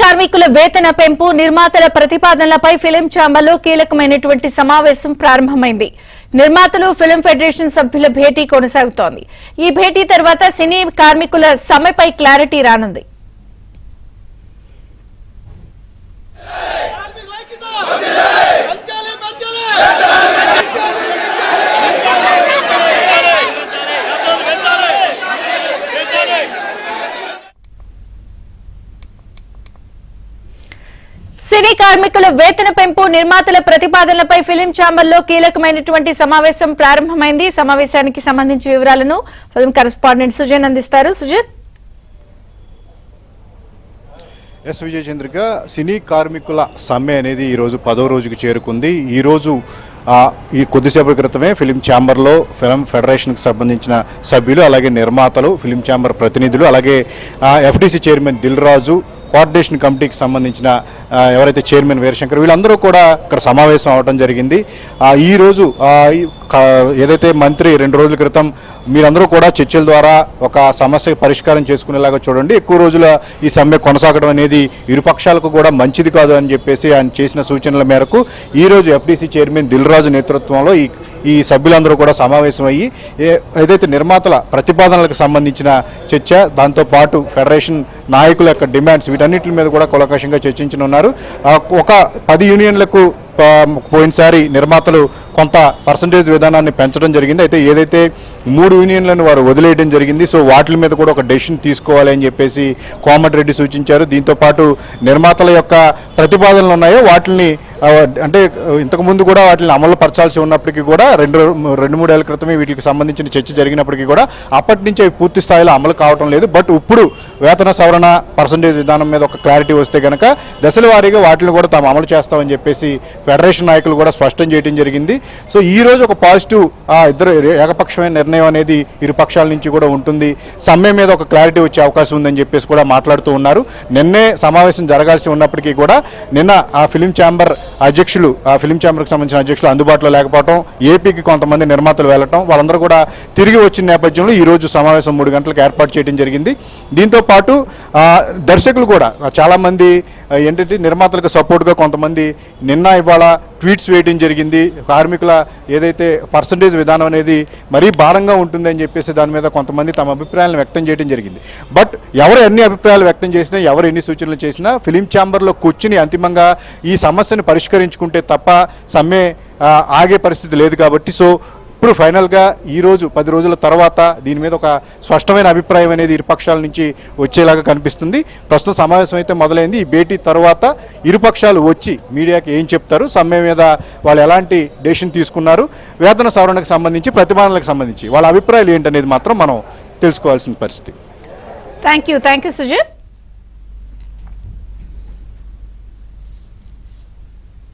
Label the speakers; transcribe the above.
Speaker 1: కార్మికుల వేతన పెంపు నిర్మాతల ప్రతిపాదనలపై ఫిలిం ఛాంబర్లో కీలకమైనటువంటి సమావేశం ప్రారంభమైంది. నిర్మాతలు ఫిలిం ఫెడరేషన్ సభ్యుల భేటీ కొనసాగుతోంది. ఈ భేటీ తర్వాత సినీ కార్మికుల సమ్మెపై క్లారిటీ రానుంది. సినీ కార్మికుల వేతన పెంపు నిర్మాతల ప్రతిపాదనలపై ఫిలిం ఛాంబర్లో కీలకమైనటువంటి సమావేశం ప్రారంభమైంది. సమావేశానికి సంబంధించి వివరాలను ఫిలిం కరెస్పాండెంట్ సుజన్ అందిస్తారు. సుజన్.
Speaker 2: ఎస్ విజయచంద్రిక, సినీ కార్మికుల సమ్మె అనేది ఈరోజు 10వ రోజుకు చేరుకుంది. ఈరోజు ఈ కొద్దిసేపటి క్రితమే ఫిలిం ఛాంబర్లో ఫిలిం ఫెడరేషన్కి సంబంధించిన సభ్యులు, అలాగే నిర్మాతలు, ఫిలిం ఛాంబర్ ప్రతినిధులు, అలాగే FDC chairman Dil Raju, coordination కమిటీకి సంబంధించిన ఎవరైతే చైర్మన్ వీరశంకర్, వీళ్ళందరూ కూడా ఇక్కడ సమావేశం అవడం జరిగింది. ఈరోజు ఏదైతే మంత్రి 2 రోజుల క్రితం మీరందరూ కూడా చర్చల ద్వారా ఒక సమస్య పరిష్కారం చేసుకునేలాగా చూడండి, ఎక్కువ రోజుల ఈ సమ్మె కొనసాగడం అనేది ఇరుపక్షాలకు కూడా మంచిది కాదు అని చెప్పేసి ఆయన చేసిన సూచనల మేరకు ఈరోజు ఎఫ్డీసీ చైర్మన్ దిల్ రాజు నేతృత్వంలో ఈ సభ్యులందరూ కూడా సమావేశం అయ్యి ఏదైతే నిర్మాతల ప్రతిపాదనలకు సంబంధించిన చర్చ, దాంతోపాటు ఫెడరేషన్ నాయకుల యొక్క డిమాండ్స్, వీటన్నిటి మీద కూడా కులకషంగా చర్చించనున్నారు. ఒక 10 యూనియన్లకు పోయినసారి నిర్మాతలు కొంత పర్సంటేజ్ విధానాన్ని పెంచడం జరిగింది. అయితే ఏదైతే 3 యూనియన్లను వారు వదిలేయడం జరిగింది. సో వాటి మీద కూడా ఒక డెసిషన్ తీసుకోవాలి అని చెప్పేసి కోమటిరెడ్డి సూచించారు. దీంతోపాటు నిర్మాతల యొక్క ప్రతిపాదనలు ఉన్నాయో వాటిని అంటే ఇంతకుముందు కూడా వాటిని అమలు పరచాల్సి ఉన్నప్పటికీ కూడా 2-3 ఏళ్ల క్రితమే వీటికి సంబంధించిన చర్చ జరిగినప్పటికీ కూడా అప్పటి నుంచి అవి పూర్తి స్థాయిలో అమలు కావడం లేదు. బట్ ఇప్పుడు వేతన సవరణ పర్సంటేజ్ విధానం మీద ఒక క్లారిటీ వస్తే కనుక దశల వారీగా వాటిని కూడా తాము అమలు చేస్తామని చెప్పేసి ఫెడరేషన్ నాయకులు కూడా స్పష్టం చేయడం జరిగింది. సో ఈ రోజు ఒక పాజిటివ్ ఇద్దరు ఏకపక్షమైన నిర్ణయం అనేది ఇరు పక్షాల నుంచి కూడా ఉంటుంది. సమ్మె మీద ఒక క్లారిటీ వచ్చే అవకాశం ఉందని చెప్పేసి కూడా మాట్లాడుతూ ఉన్నారు. నిన్నే సమావేశం జరగాల్సి ఉన్నప్పటికీ కూడా నిన్న ఆ ఫిలిం ఛాంబర్ అధ్యక్షులు, ఆ ఫిలిం ఛాంబర్కి సంబంధించిన అధ్యక్షులు అందుబాటులో లేకపోవడం, ఏపీకి కొంతమంది నిర్మాతలు వెళ్ళటం, వాళ్ళందరూ కూడా తిరిగి వచ్చిన నేపథ్యంలో ఈరోజు సమావేశం 3 గంటలకు ఏర్పాటు చేయడం జరిగింది. దీంతో పాటు దర్శకులు కూడా చాలామంది ఏంటంటే నిర్మాతలకు సపోర్ట్గా కొంతమంది నిన్న ఇవాళ ట్వీట్స్ వేయడం జరిగింది. కార్మికుల ఏదైతే పర్సంటేజ్ విధానం అనేది మరీ భారంగా ఉంటుందని చెప్పేసి దాని మీద కొంతమంది తమ అభిప్రాయాలను వ్యక్తం చేయడం జరిగింది. బట్ ఎవరు ఎన్ని అభిప్రాయాలు వ్యక్తం చేసినా, ఎవరు ఎన్ని సూచనలు చేసినా ఫిలిం ఛాంబర్లో కూర్చుని అంతిమంగా ఈ సమస్యను పరిష్కరించుకుంటే తప్ప సమ్మె ఆగే పరిస్థితి లేదు. కాబట్టి సో ఇప్పుడు ఫైనల్గా ఈరోజు 10 రోజుల తర్వాత దీని మీద ఒక స్పష్టమైన అభిప్రాయం అనేది ఇరుపక్షాల నుంచి వచ్చేలాగా కనిపిస్తుంది. ప్రస్తుతం సమావేశం అయితే మొదలైంది. ఈ భేటీ తర్వాత ఇరుపక్షాలు వచ్చి మీడియాకి ఏం చెప్తారు, సమ్మె మీద వాళ్ళు ఎలాంటి డెసిషన్ తీసుకున్నారు, వేతన సవరణకు సంబంధించి, ప్రతిపాదనలకు సంబంధించి వాళ్ళ అభిప్రాయాలు ఏంటనేది మాత్రం మనం తెలుసుకోవాల్సిన పరిస్థితి.
Speaker 1: Thank you Sujan.